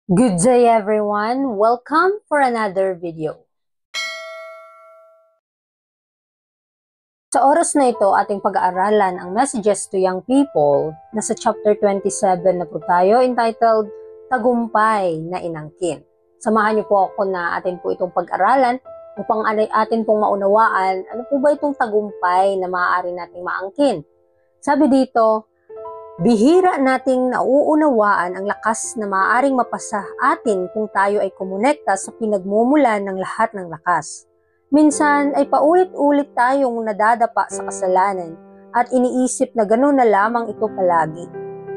Good day everyone! Welcome for another video. Sa oras na ito, ating pag-aaralan ang Messages to Young People. Nasa chapter 27 na po tayo, entitled Tagumpay na Inangkin. Samahan niyo po ako na atin po itong pag-aralan upang atin pong maunawaan ano po ba itong tagumpay na maaari nating maangkin. Sabi dito, bihira nating nauunawaan ang lakas na maaaring mapasa atin kung tayo ay kumonekta sa pinagmumulan ng lahat ng lakas. Minsan ay paulit-ulit tayong nadadapa sa kasalanan at iniisip na gano'n na lamang ito palagi.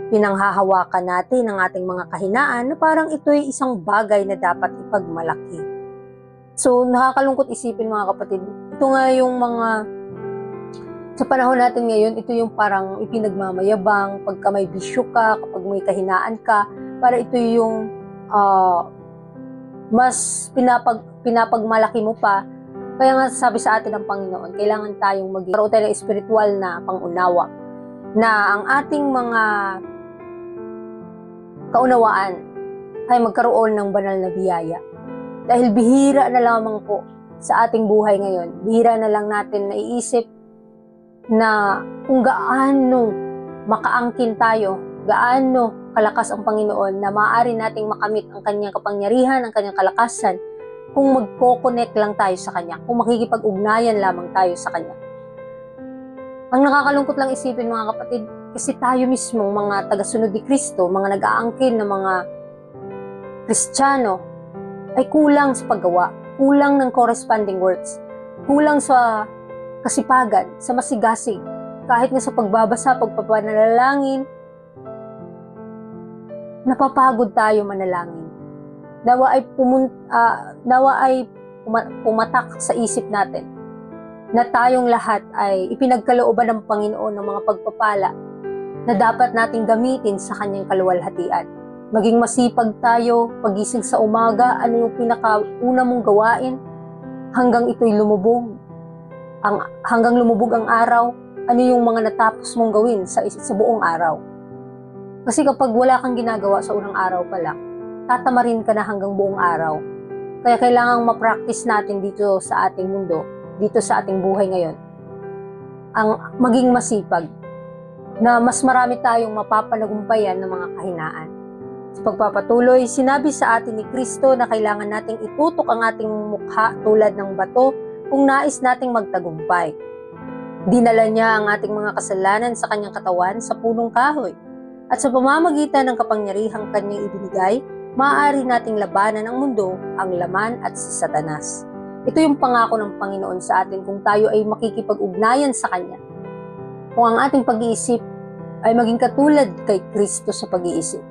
Pinanghahawakan natin ang ating mga kahinaan na parang ito'y isang bagay na dapat ipagmalaki. So nakakalungkot isipin mga kapatid, ito nga yung mga sa panahon natin ngayon, ito yung parang ipinagmamayabang, pagka may bisyo ka, kapag may kahinaan ka, para ito yung mas pinapagmalaki mo pa. Kaya nga sabi sa atin ng Panginoon, kailangan tayong magkaroon tayo ng espiritual na pangunawa, na ang ating mga kaunawaan ay magkaroon ng banal na biyaya. Dahil bihira na lamang po sa ating buhay ngayon, bihira na lang natin naiisip na kung gaano makaangkin tayo, gaano kalakas ang Panginoon na maaari nating makamit ang kanyang kapangyarihan, ang kanyang kalakasan, kung magko-connect lang tayo sa kanya, kung makikipag-ugnayan lamang tayo sa kanya. Ang nakakalungkot lang isipin mga kapatid, kasi tayo mismo mga tagasunod ni Kristo, mga nag-aangkin na mga Kristiyano, ay kulang sa paggawa, kulang ng corresponding works, kulang sa kasipagan, sa masigasig, kahit nga sa pagbabasa, pagpapanalangin, napapagod tayo manalangin. Nawa ay pumatak sa isip natin na tayong lahat ay ipinagkalooban ng Panginoon ng mga pagpapala na dapat nating gamitin sa kanyang kaluwalhatian. Maging masipag tayo, pagising sa umaga, ano yung pinakauna mong gawain hanggang ito'y lumubog. Hanggang lumubog ang araw, ano yung mga natapos mong gawin sa buong araw. Kasi kapag wala kang ginagawa sa unang araw pa lang, tatamarin ka na hanggang buong araw. Kaya kailangang ma-practice natin dito sa ating mundo, dito sa ating buhay ngayon, ang maging masipag, na mas marami tayong mapapanagumpayan ng mga kahinaan. Sa pagpapatuloy, sinabi sa atin ni Kristo na kailangan nating itutok ang ating mukha tulad ng bato kung nais nating magtagumpay. Dinala niya ang ating mga kasalanan sa kanyang katawan sa punong kahoy. At sa pamamagitan ng kapangyarihang kanyang ibinigay, maaari nating labanan ang mundo, ang laman at si Satanas. Ito yung pangako ng Panginoon sa atin kung tayo ay makikipag-ugnayan sa Kanya. Kung ang ating pag-iisip ay maging katulad kay Kristo sa pag-iisip.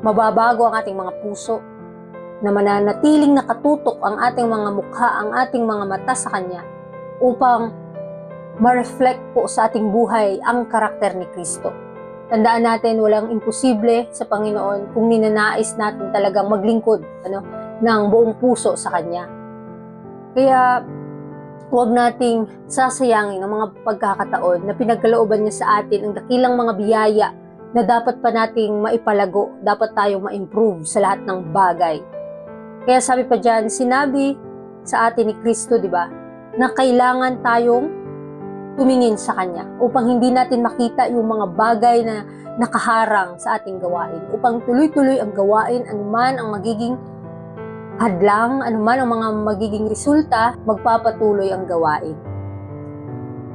Mababago ang ating mga puso, na mananatiling nakatutok ang ating mga mukha, ang ating mga mata sa Kanya, upang ma-reflect po sa ating buhay ang karakter ni Kristo. Tandaan natin, walang imposible sa Panginoon kung ninanais natin talagang maglingkod ng buong puso sa Kanya. Kaya huwag nating sasayangin ang mga pagkakataon na pinagkalooban niya sa atin ang dakilang mga biyaya na dapat pa nating maipalago, dapat tayong ma-improve sa lahat ng bagay. Kaya sabi pa dyan, sinabi sa atin ni Kristo, di ba, na kailangan tayong tumingin sa Kanya upang hindi natin makita yung mga bagay na nakaharang sa ating gawain, upang tuloy-tuloy ang gawain, anuman ang magiging hadlang, anuman ang mga magiging resulta, magpapatuloy ang gawain.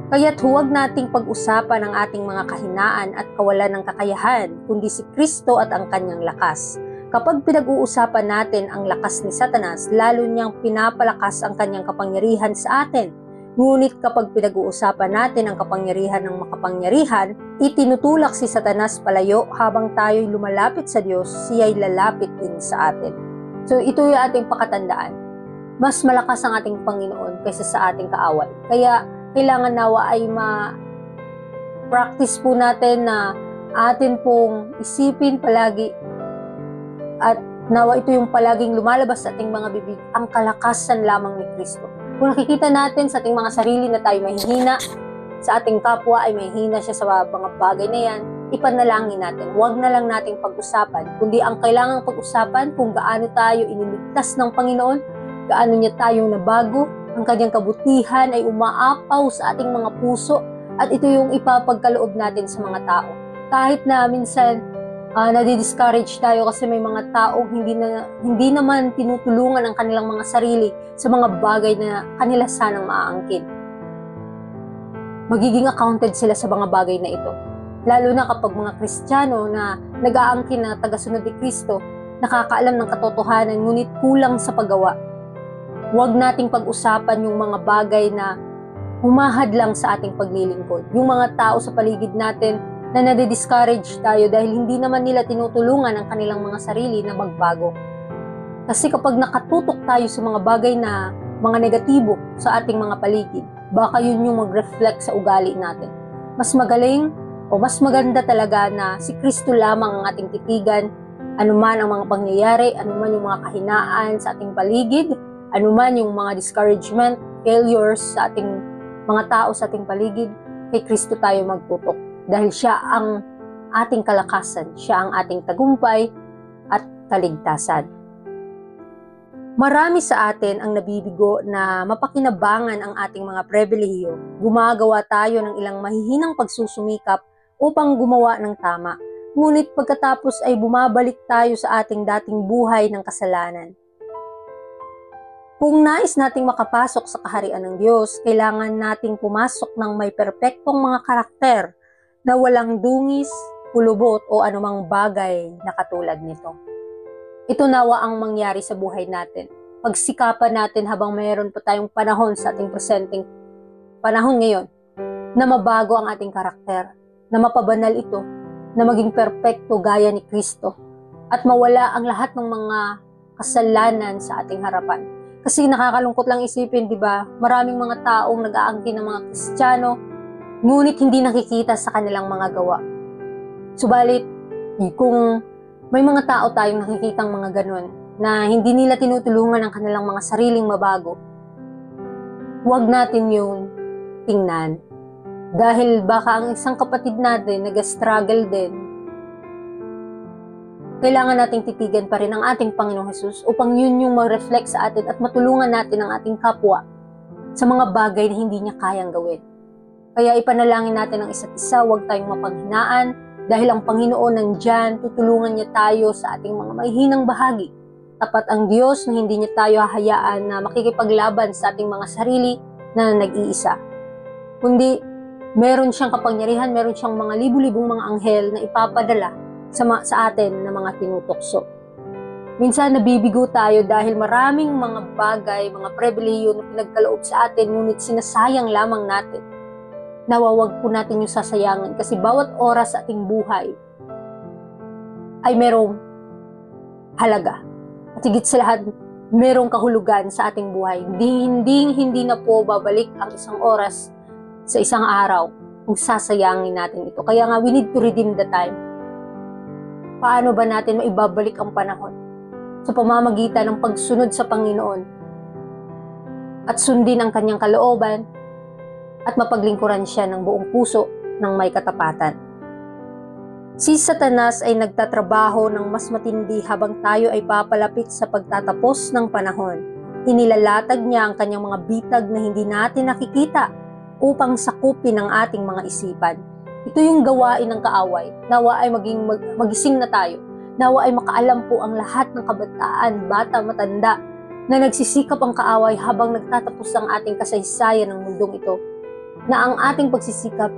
Kaya't huwag nating pag-usapan ang ating mga kahinaan at kawalan ng kakayahan, kundi si Kristo at ang Kanyang lakas. Kapag pinag-uusapan natin ang lakas ni Satanas, lalo niyang pinapalakas ang kanyang kapangyarihan sa atin. Ngunit kapag pinag-uusapan natin ang kapangyarihan ng makapangyarihan, itinutulak si Satanas palayo habang tayo'y lumalapit sa Diyos, siya'y lalapit din sa atin. So ito yung ating pakatandaan. Mas malakas ang ating Panginoon kaysa sa ating kaaway. Kaya kailangan nawa ay ma-practice po natin na atin pong isipin palagi at nawa ito yung palaging lumalabas sa ating mga bibig, ang kalakasan lamang ni Kristo. Kung nakikita natin sa ating mga sarili na tayo mahihina, sa ating kapwa ay mahihina siya sa mga bagay na yan, ipanalangin natin. Huwag na lang nating pag-usapan, kundi ang kailangang pag-usapan kung gaano tayo iniligtas ng Panginoon, gaano niya tayong nabago, ang kanyang kabutihan ay umaapaw sa ating mga puso, at ito yung ipapagkaloob natin sa mga tao. Kahit na minsan nadi-discourage tayo kasi may mga taong hindi naman tinutulungan ang kanilang mga sarili sa mga bagay na kanila sanang maaangkin. Magiging accounted sila sa mga bagay na ito. Lalo na kapag mga Kristiyano na nag-aangkin na tagasunod ni Kristo, nakakaalam ng katotohanan ngunit kulang sa paggawa. Huwag nating pag-usapan yung mga bagay na humahad lang sa ating paglilingkod. Yung mga tao sa paligid natin na nade-discourage tayo dahil hindi naman nila tinutulungan ang kanilang mga sarili na magbago. Kasi kapag nakatutok tayo sa mga bagay na mga negatibo sa ating mga paligid, baka yun yung mag-reflect sa ugali natin. Mas magaling o mas maganda talaga na si Kristo lamang ang ating titigan, anuman ang mga pangyayari, anuman yung mga kahinaan sa ating paligid, anuman yung mga discouragement, failures sa ating mga tao sa ating paligid, kay Kristo tayo magtutok. Dahil siya ang ating kalakasan, siya ang ating tagumpay at kaligtasan. Marami sa atin ang nabibigo na mapakinabangan ang ating mga pribilehiyo. Gumagawa tayo ng ilang mahihinang pagsusumikap upang gumawa ng tama. Ngunit pagkatapos ay bumabalik tayo sa ating dating buhay ng kasalanan. Kung nais nating makapasok sa kaharian ng Diyos, kailangan nating pumasok ng may perpektong mga karakter na walang dungis, kulubot o anumang bagay na katulad nito. Ito nawa ang mangyari sa buhay natin. Pagsikapan natin habang mayroon pa tayong panahon sa ating presenteng panahon ngayon na mabago ang ating karakter, na mapabanal ito, na maging perpekto gaya ni Kristo, at mawala ang lahat ng mga kasalanan sa ating harapan. Kasi nakakalungkot lang isipin, di ba? Maraming mga taong nag-aangkin ng mga Kristiyano, ngunit hindi nakikita sa kanilang mga gawa. Subalit, kung may mga tao tayong nakikitang mga ganun, na hindi nila tinutulungan ang kanilang mga sariling mabago, huwag natin yung tingnan. Dahil baka ang isang kapatid natin nag-struggle din, kailangan nating titigan pa rin ang ating Panginoong Hesus upang yun yung mag-reflect sa atin at matulungan natin ang ating kapwa sa mga bagay na hindi niya kayang gawin. Kaya ipanalangin natin ang isa't isa, huwag tayong mapanghinaan, dahil ang Panginoon nandyan, tutulungan niya tayo sa ating mga mahihinang bahagi. Tapat ang Diyos na hindi niya tayo hahayaan na makikipaglaban sa ating mga sarili na nag-iisa. Kundi, meron siyang kapangyarihan, meron siyang mga libu-libong mga anghel na ipapadala sa atin na mga tinutokso. Minsan nabibigo tayo dahil maraming mga bagay, mga pribilehiyo na pinagkaloob sa atin, ngunit sinasayang lamang natin. Nawawag po natin yung sasayangan kasi bawat oras sa ating buhay ay merong halaga. At higit sa lahat, merong kahulugan sa ating buhay. Hindi na po babalik ang isang oras sa isang araw kung sasayangin natin ito. Kaya nga, we need to redeem the time. Paano ba natin maibabalik ang panahon? Sa pamamagitan ng pagsunod sa Panginoon at sundin ang kanyang kalooban at mapaglingkuran siya ng buong puso ng may katapatan. Si Satanas ay nagtatrabaho ng mas matindi habang tayo ay papalapit sa pagtatapos ng panahon. Inilalatag niya ang kanyang mga bitag na hindi natin nakikita upang sakupin ang ating mga isipan. Ito yung gawain ng kaaway. Nawa ay magising na tayo. Nawa ay makaalam po ang lahat ng kabataan, bata, matanda, na nagsisikap ang kaaway habang nagtatapos ang ating kasaysayan ng mundong ito, na ang ating pagsisikap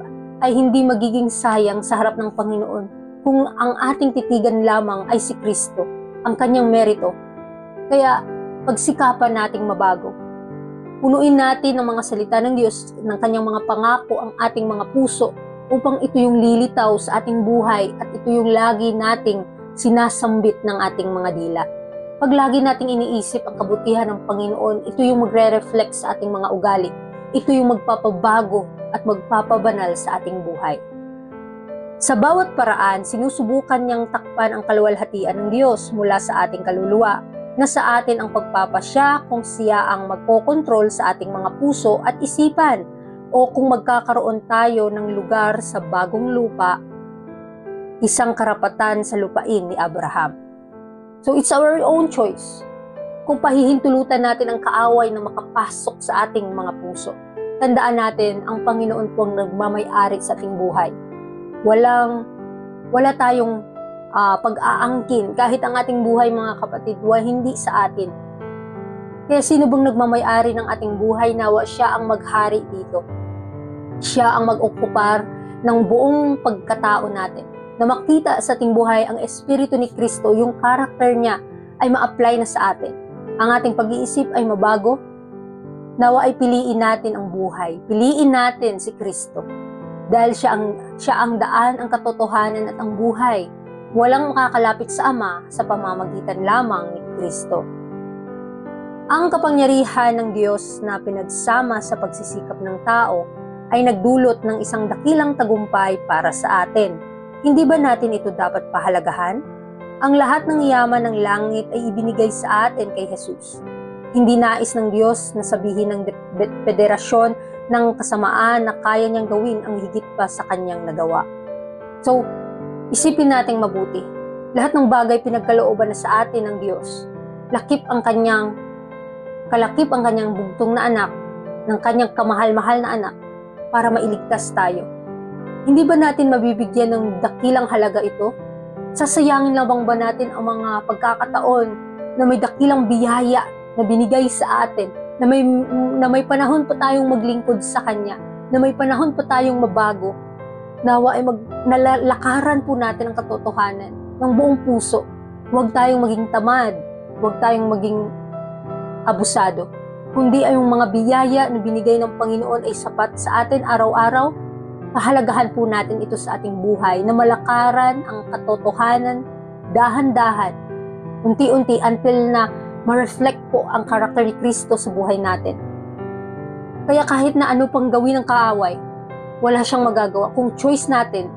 ay hindi magiging sayang sa harap ng Panginoon kung ang ating titigan lamang ay si Kristo, ang kanyang merito. Kaya pagsikapan nating mabago. Punuin natin ng mga salita ng Diyos, ng kanyang mga pangako ang ating mga puso upang ito yung lilitaw sa ating buhay at ito yung lagi nating sinasambit ng ating mga dila. Pag lagi nating iniisip ang kabutihan ng Panginoon, ito yung magre-reflect sa ating mga ugali. Ito yung magpapabago at magpapabanal sa ating buhay. Sa bawat paraan, sinusubukan niyang takpan ang kaluwalhatian ng Diyos mula sa ating kaluluwa, na sa atin ang pagpapasya kung siya ang magkokontrol sa ating mga puso at isipan, o kung magkakaroon tayo ng lugar sa bagong lupa isang karapatan sa lupain ni Abraham. So it's our own choice kung pahihintulutan natin ang kaaway na makapasok sa ating mga puso. Tandaan natin, ang Panginoon po ang nagmamay-ari sa ating buhay. Wala tayong pag-aangkin kahit ang ating buhay, mga kapatid, hindi sa atin. Kaya sino bang nagmamay-ari ng ating buhay? Nawa siya ang maghari dito. Siya ang mag-okupar ng buong pagkatao natin. Na makita sa ating buhay ang Espiritu ni Kristo, yung karakter niya ay ma-apply na sa atin. Ang ating pag-iisip ay mabago. Nawa ay piliin natin ang buhay. Piliin natin si Kristo. Dahil siya ang daan, ang katotohanan at ang buhay. Walang makakalapit sa Ama sa pamamagitan lamang ni Kristo. Ang kapangyarihan ng Diyos na pinagsama sa pagsisikap ng tao ay nagdulot ng isang dakilang tagumpay para sa atin. Hindi ba natin ito dapat pahalagahan? Ang lahat ng yaman ng langit ay ibinigay sa atin kay Jesus. Hindi nais ng Diyos na sabihin ng federasyon ng kasamaan na kaya niyang gawin ang higit pa sa kanyang nagawa. So, isipin nating mabuti. Lahat ng bagay pinagkalooban na sa atin ng Diyos. Kalakip ang kanyang bugtong na anak, ng kanyang kamahal-mahal na anak, para mailigtas tayo. Hindi ba natin mabibigyan ng dakilang halaga ito? Sasayangin lang ba natin ang mga pagkakataon na may dakilang biyaya na binigay sa atin, na may panahon pa tayong maglingkod sa Kanya, na may panahon pa tayong mabago, nawa ay nalalakaran po natin ang katotohanan ng buong puso. Huwag tayong maging tamad, huwag tayong maging abusado, kundi ay yung mga biyaya na binigay ng Panginoon ay sapat sa atin araw-araw. Pahalagahan po natin ito sa ating buhay na malakaran ang katotohanan dahan-dahan, unti-unti until na ma-reflect po ang karakter ni Kristo sa buhay natin. Kaya kahit na ano pang gawin ng kaaway, wala siyang magagawa kung choice natin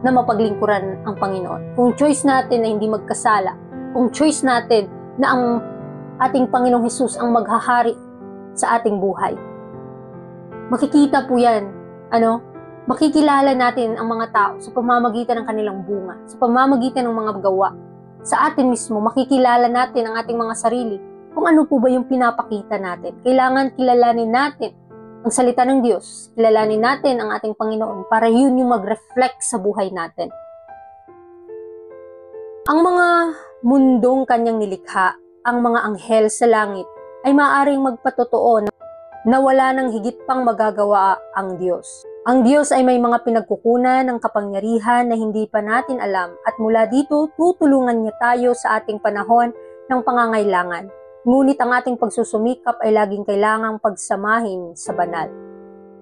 na mapaglingkuran ang Panginoon. Kung choice natin na hindi magkasala, kung choice natin na ang ating Panginoong Hesus ang maghahari sa ating buhay. Makikita po yan, makikilala natin ang mga tao sa pamamagitan ng kanilang bunga, sa pamamagitan ng mga gawa. Sa atin mismo, makikilala natin ang ating mga sarili kung ano po ba yung pinapakita natin. Kailangan kilalanin natin ang salita ng Diyos, kilalanin natin ang ating Panginoon para yun yung mag-reflect sa buhay natin. Ang mga mundong kanyang nilikha, ang mga anghel sa langit, ay maaaring magpatotoo na wala nang higit pang magagawa ang Diyos. Ang Diyos ay may mga pinagkukunan ng kapangyarihan na hindi pa natin alam at mula dito tutulungan niya tayo sa ating panahon ng pangangailangan. Ngunit ang ating pagsusumikap ay laging kailangang pagsamahin sa banal.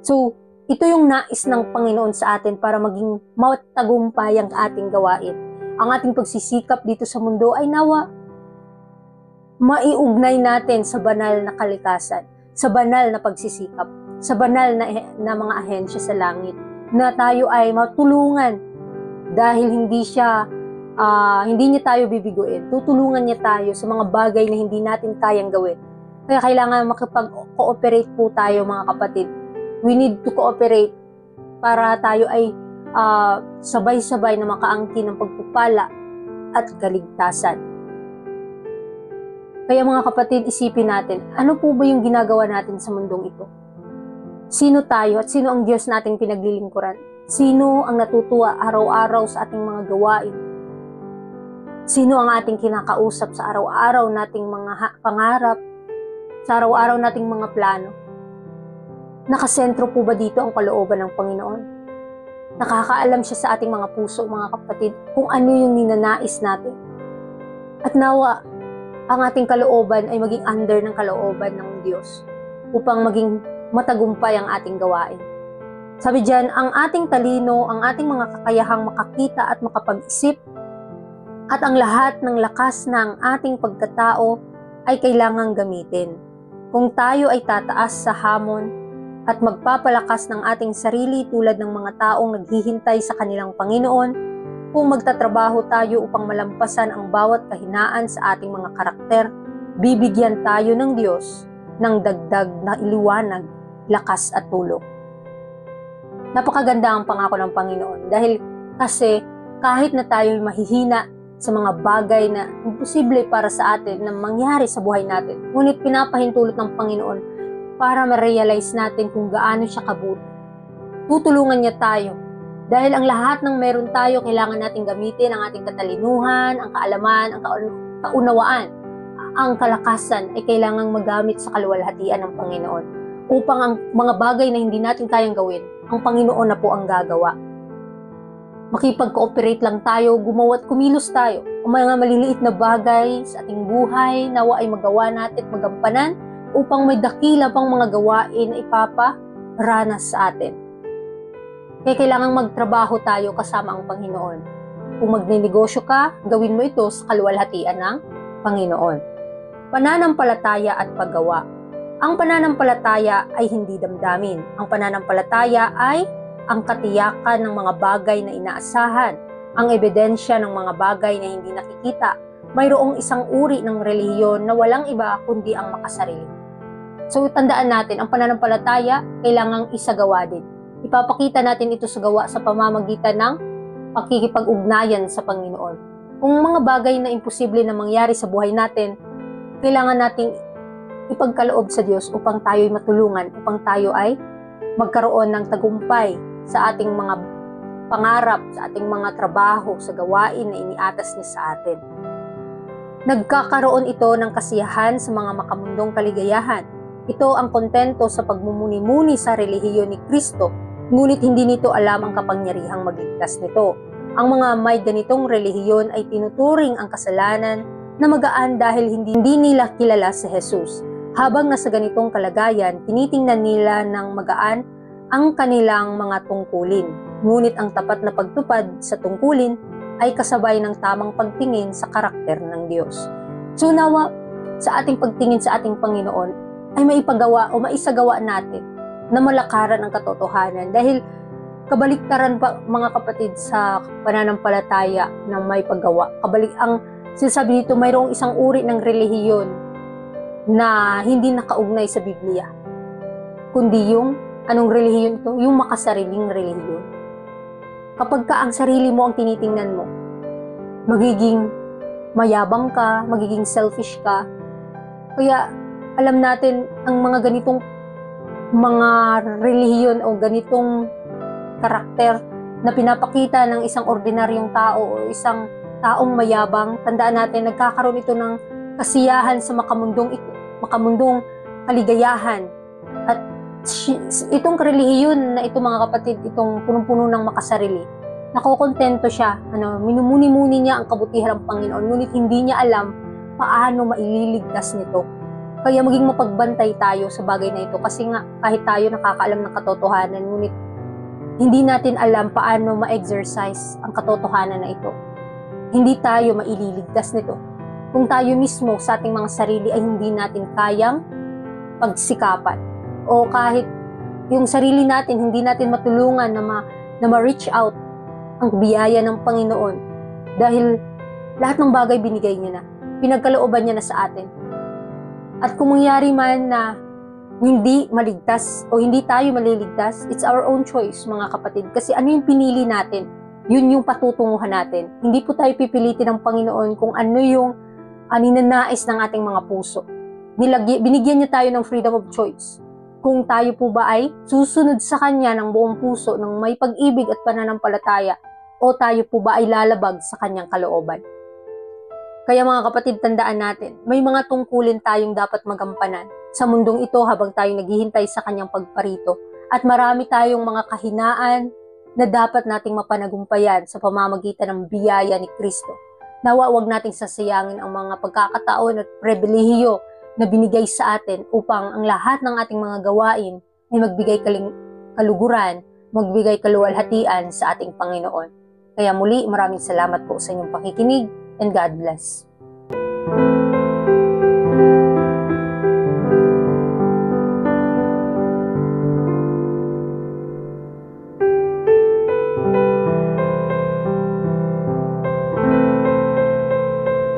So, ito yung nais ng Panginoon sa atin para maging matagumpay ang ating gawain. Ang ating pagsisikap dito sa mundo ay nawa maiugnay natin sa banal na kalikasan, sa banal na pagsisikap, sa banal na mga ahensya sa langit, na tayo ay matulungan dahil hindi niya tayo bibiguin. Tutulungan niya tayo sa mga bagay na hindi natin kayang gawin. Kaya kailangan makipag-cooperate po tayo, mga kapatid. We need to cooperate para tayo ay sabay-sabay na makaangkin ng pagpupala at kaligtasan. Kaya mga kapatid, isipin natin, ano po ba yung ginagawa natin sa mundong ito? Sino tayo at sino ang Diyos nating pinaglilingkuran? Sino ang natutuwa araw-araw sa ating mga gawain? Sino ang ating kinakausap sa araw-araw nating mga pangarap, sa araw-araw nating mga plano? Nakasentro po ba dito ang kalooban ng Panginoon? Nakakaalam siya sa ating mga puso, mga kapatid, kung ano yung ninanais natin. At nawa, ang ating kalooban ay maging under ng kalooban ng Diyos upang maging matagumpay ang ating gawain. Sabi diyan, ang ating talino, ang ating mga kakayahang makakita at makapag-isip, at ang lahat ng lakas ng ating pagkatao ay kailangang gamitin. Kung tayo ay tataas sa hamon at magpapalakas ng ating sarili tulad ng mga taong naghihintay sa kanilang Panginoon, kung magtatrabaho tayo upang malampasan ang bawat kahinaan sa ating mga karakter, bibigyan tayo ng Diyos ng dagdag na iliwanag, lakas at tulong. Napakaganda ang pangako ng Panginoon dahil kasi kahit na tayo'y mahihina sa mga bagay na imposible para sa atin na mangyari sa buhay natin, ngunit pinapahintulot ng Panginoon para ma-realize natin kung gaano siya kabuti. Tutulungan niya tayo. Dahil ang lahat ng meron tayo, kailangan natin gamitin ang ating katalinuhan, ang kaalaman, ang kaunawaan. Ang kalakasan ay kailangang magamit sa kaluwalhatian ng Panginoon upang ang mga bagay na hindi natin kayang gawin, ang Panginoon na po ang gagawa. Makipag-cooperate lang tayo, gumawa at kumilos tayo. Ang mga maliliit na bagay sa ating buhay, nawa ay magawa natin at magampanan upang may dakila pang mga gawain na ipaparanas sa atin. Kaya kailangang magtrabaho tayo kasama ang Panginoon. Kung magninegosyo ka, gawin mo ito sa kaluwalhatian ng Panginoon. Pananampalataya at paggawa. Ang pananampalataya ay hindi damdamin. Ang pananampalataya ay ang katiyakan ng mga bagay na inaasahan, ang ebidensya ng mga bagay na hindi nakikita. Mayroong isang uri ng relihiyon na walang iba kundi ang makasarili. So tandaan natin, ang pananampalataya kailangang isagawa din. Ipapakita natin ito sa gawa sa pamamagitan ng pakikipag-ugnayan sa Panginoon. Kung mga bagay na imposible na mangyari sa buhay natin, kailangan nating ipagkaloob sa Diyos upang tayo'y matulungan, upang tayo ay magkaroon ng tagumpay sa ating mga pangarap, sa ating mga trabaho, sa gawain na iniatas niya sa atin. Nagkakaroon ito ng kasiyahan sa mga makamundong kaligayahan. Ito ang kontento sa pagmumuni-muni sa relihiyon ni Kristo, ngunit hindi nito alam ang kapangyarihang magligtas nito. Ang mga may ganitong relihiyon ay tinuturing ang kasalanan na magaan dahil hindi nila kilala si Jesus. Habang nasa ganitong kalagayan, tinitingnan nila ng magaan ang kanilang mga tungkulin. Ngunit ang tapat na pagtupad sa tungkulin ay kasabay ng tamang pagtingin sa karakter ng Diyos. So nawa sa ating pagtingin sa ating Panginoon ay maipagawa o maisagawa natin na malakaran ang katotohanan dahil kabaliktaran pa mga kapatid sa pananampalataya na may paggawa. Ang sinasabi dito, mayroong isang uri ng relihiyon na hindi nakaugnay sa Biblia, kundi yung anong relihiyon ito? Yung makasariling relihiyon. Kapag ka ang sarili mo ang tinitingnan mo, magiging mayabang ka, magiging selfish ka. Kaya alam natin ang mga ganitong mga relihiyon o ganitong karakter na pinapakita ng isang ordinaryong tao o isang taong mayabang, tandaan natin, nagkakaroon ito ng kasiyahan sa makamundong kaligayahan. At itong relihiyon na ito mga kapatid, itong punong-puno ng makasarili, nakokontento siya, minumuni-muni niya ang kabutihan ng Panginoon, ngunit hindi niya alam paano maililigtas nito. Kaya maging mapagbantay tayo sa bagay na ito kasi nga kahit tayo nakakaalam ng katotohanan, ngunit hindi natin alam paano ma-exercise ang katotohanan na ito. Hindi tayo maililigtas nito kung tayo mismo sa ating mga sarili ay hindi natin kayang pagsikapan. O kahit yung sarili natin, hindi natin matulungan na ma-reach out ang biyaya ng Panginoon. Dahil lahat ng bagay binigay niya na. Pinagkalooban niya na sa atin. At kung mangyari man na hindi maligtas o hindi tayo maliligtas, it's our own choice mga kapatid. Kasi ano yung pinili natin, yun yung patutunguhan natin. Hindi po tayo pipilitin ng Panginoon kung ano yung ninanais ng ating mga puso. Binigyan niya tayo ng freedom of choice. Kung tayo po ba ay susunod sa Kanya ng buong puso, ng may pag-ibig at pananampalataya, o tayo po ba ay lalabag sa Kanyang kalooban. Kaya mga kapatid, tandaan natin, may mga tungkulin tayong dapat magampanan sa mundong ito habang tayo naghihintay sa Kanyang pagparito. At marami tayong mga kahinaan na dapat nating mapanagumpayan sa pamamagitan ng biyaya ni Kristo. Nawa wag nating sasayangin ang mga pagkakataon at pribilehiyo na binigay sa atin upang ang lahat ng ating mga gawain ay magbigay kaluguran, magbigay kaluwalhatian sa ating Panginoon. Kaya muli, maraming salamat po sa inyong pakikinig and God bless.